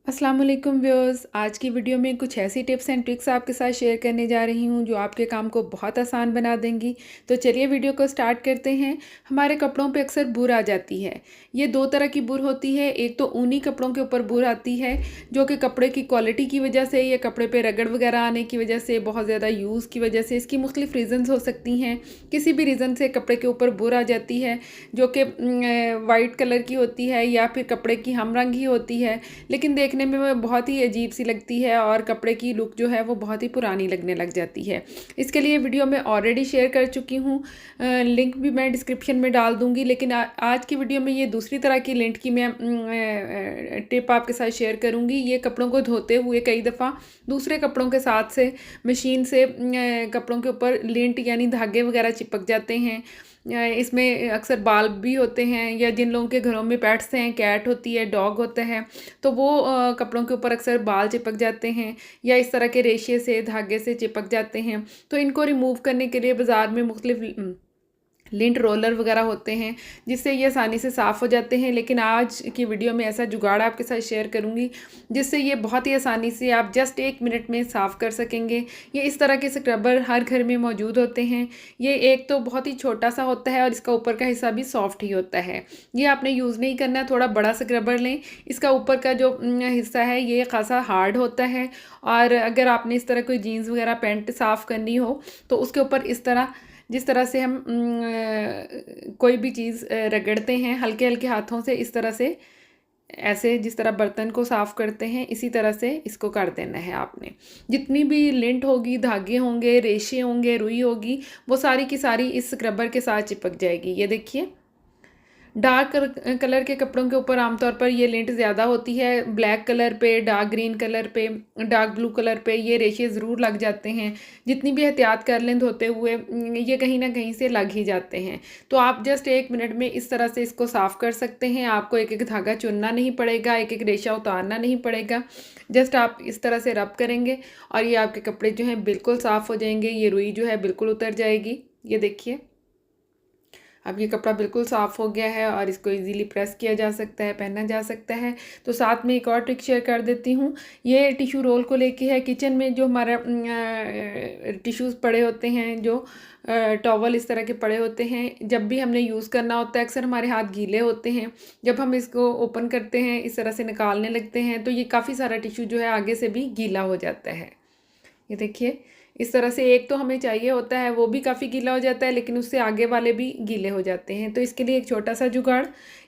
अस्सलाम वालेकुम व्यूअर्स। आज की वीडियो में कुछ ऐसी टिप्स एंड ट्रिक्स आपके साथ शेयर करने जा रही हूँ जो आपके काम को बहुत आसान बना देंगी। तो चलिए वीडियो को स्टार्ट करते हैं। हमारे कपड़ों पे अक्सर बुर आ जाती है। ये दो तरह की बुर होती है। एक तो ऊनी कपड़ों के ऊपर बुर आती है जो कि कपड़े की क्वालिटी की वजह से या कपड़े पे रगड़ वगैरह आने की वजह से, बहुत ज़्यादा यूज़ की वजह से, इसकी मुख्तलिफ रीज़न्स हो सकती हैं। किसी भी रीज़न से कपड़े के ऊपर बुर आ जाती है जो कि वाइट कलर की होती है या फिर कपड़े की हम रंग ही होती है, लेकिन देखने में वो बहुत ही अजीब सी लगती है और कपड़े की लुक जो है वो बहुत ही पुरानी लगने लग जाती है। इसके लिए वीडियो मैं ऑलरेडी शेयर कर चुकी हूँ, लिंक भी मैं डिस्क्रिप्शन में डाल दूँगी। लेकिन आज की वीडियो में ये दूसरी तरह की लिंट की मैं टिप आपके साथ शेयर करूँगी। ये कपड़ों को धोते हुए कई दफ़ा दूसरे कपड़ों के साथ से मशीन से कपड़ों के ऊपर लिंट यानी धागे वगैरह चिपक जाते हैं। इसमें अक्सर बाल भी होते हैं, या जिन लोगों के घरों में पेट्स हैं, कैट होती है, डॉग होता है, तो वो कपड़ों के ऊपर अक्सर बाल चिपक जाते हैं या इस तरह के रेशे से, धागे से चिपक जाते हैं। तो इनको रिमूव करने के लिए बाज़ार में मुख्तलिफ लिंट रोलर वगैरह होते हैं जिससे ये आसानी से साफ़ हो जाते हैं। लेकिन आज की वीडियो में ऐसा जुगाड़ आपके साथ शेयर करूंगी जिससे ये बहुत ही आसानी से आप जस्ट 1 मिनट में साफ़ कर सकेंगे। ये इस तरह के स्क्रबर हर घर में मौजूद होते हैं। ये एक तो बहुत ही छोटा सा होता है और इसका ऊपर का हिस्सा भी सॉफ्ट ही होता है। ये आपने यूज़ नहीं करना, थोड़ा बड़ा स्क्रबर लें। इसका ऊपर का जो हिस्सा है ये खासा हार्ड होता है, और अगर आपने इस तरह कोई जीन्स वगैरह पैंट साफ़ करनी हो तो उसके ऊपर इस तरह, जिस तरह से हम कोई भी चीज़ रगड़ते हैं हल्के हल्के हाथों से, इस तरह से, ऐसे जिस तरह बर्तन को साफ़ करते हैं इसी तरह से इसको कर देना है आपने। जितनी भी लिंट होगी, धागे होंगे, रेशे होंगे, रुई होगी, वो सारी की सारी इस स्क्रबर के साथ चिपक जाएगी। ये देखिए, डार्क कलर के कपड़ों के ऊपर आमतौर पर ये लिंट ज़्यादा होती है। ब्लैक कलर पे, डार्क ग्रीन कलर पे, डार्क ब्लू कलर पे ये रेशे ज़रूर लग जाते हैं। जितनी भी एहतियात कर लें धोते हुए, ये कहीं ना कहीं से लग ही जाते हैं। तो आप जस्ट 1 मिनट में इस तरह से इसको साफ़ कर सकते हैं। आपको एक एक धागा चुनना नहीं पड़ेगा, एक एक रेशा उतारना नहीं पड़ेगा। जस्ट आप इस तरह से रब करेंगे और ये आपके कपड़े जो हैं बिल्कुल साफ़ हो जाएंगे। ये रुई जो है बिल्कुल उतर जाएगी। ये देखिए, अब ये कपड़ा बिल्कुल साफ़ हो गया है और इसको इजीली प्रेस किया जा सकता है, पहना जा सकता है। तो साथ में एक और ट्रिक शेयर कर देती हूँ। ये टिश्यू रोल को लेके है। किचन में जो हमारा टिश्यूज़ पड़े होते हैं, जो टॉवल इस तरह के पड़े होते हैं, जब भी हमने यूज़ करना होता है अक्सर हमारे हाथ गीले होते हैं। जब हम इसको ओपन करते हैं, इस तरह से निकालने लगते हैं, तो ये काफ़ी सारा टिश्यू जो है आगे से भी गीला हो जाता है। ये देखिए, इस तरह से एक तो हमें चाहिए होता है वो भी काफ़ी गीला हो जाता है, लेकिन उससे आगे वाले भी गीले हो जाते हैं। तो इसके लिए एक छोटा सा जुगाड़,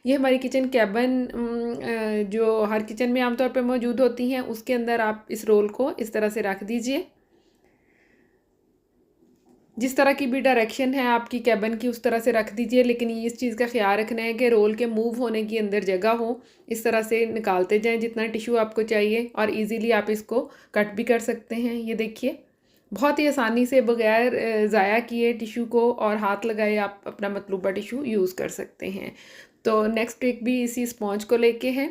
ये हमारी किचन कैबिन जो हर किचन में आमतौर पर मौजूद होती हैं, उसके अंदर आप इस रोल को इस तरह से रख दीजिए। जिस तरह की भी डायरेक्शन है आपकी कैबिन की उस तरह से रख दीजिए, लेकिन ये इस चीज़ का ख्याल रखना है कि रोल के मूव होने की अंदर जगह हो। इस तरह से निकालते जाएं जितना टिश्यू आपको चाहिए, और इजीली आप इसको कट भी कर सकते हैं। ये देखिए, बहुत ही आसानी से बगैर ज़ाया किए टिश्यू को और हाथ लगाए आप अपना मतलूबा टिश्यू यूज़ कर सकते हैं। तो नेक्स्ट ट्रिक भी इसी स्पॉन्ज को लेके है।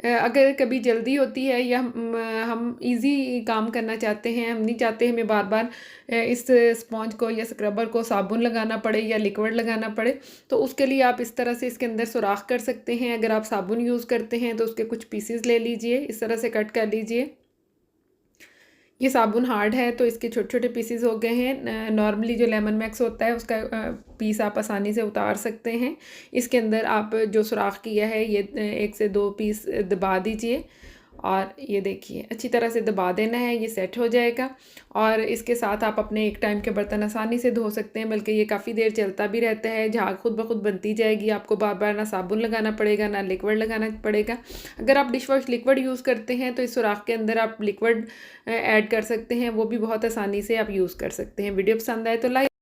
अगर कभी जल्दी होती है या हम इजी काम करना चाहते हैं, हम नहीं चाहते हमें बार बार इस स्पॉन्ज को या स्क्रबर को साबुन लगाना पड़े या लिक्विड लगाना पड़े, तो उसके लिए आप इस तरह से इसके अंदर सुराख कर सकते हैं। अगर आप साबुन यूज़ करते हैं तो उसके कुछ पीसेस ले लीजिए, इस तरह से कट कर लीजिए। ये साबुन हार्ड है तो इसके छोटे छोटे पीसेस हो गए हैं। नॉर्मली जो लेमन मैक्स होता है उसका पीस आप आसानी से उतार सकते हैं। इसके अंदर आप जो सुराख किया है ये 1 से 2 पीस दबा दीजिए, और ये देखिए अच्छी तरह से दबा देना है, ये सेट हो जाएगा। और इसके साथ आप अपने एक टाइम के बर्तन आसानी से धो सकते हैं, बल्कि ये काफ़ी देर चलता भी रहता है। झाग खुद ब खुद बनती जाएगी, आपको बार बार ना साबुन लगाना पड़ेगा ना लिक्विड लगाना पड़ेगा। अगर आप डिश वॉश लिक्विड यूज़ करते हैं तो इस सुराख के अंदर आप लिक्विड ऐड कर सकते हैं, वो भी बहुत आसानी से आप यूज़ कर सकते हैं। वीडियो पसंद आए तो लाइक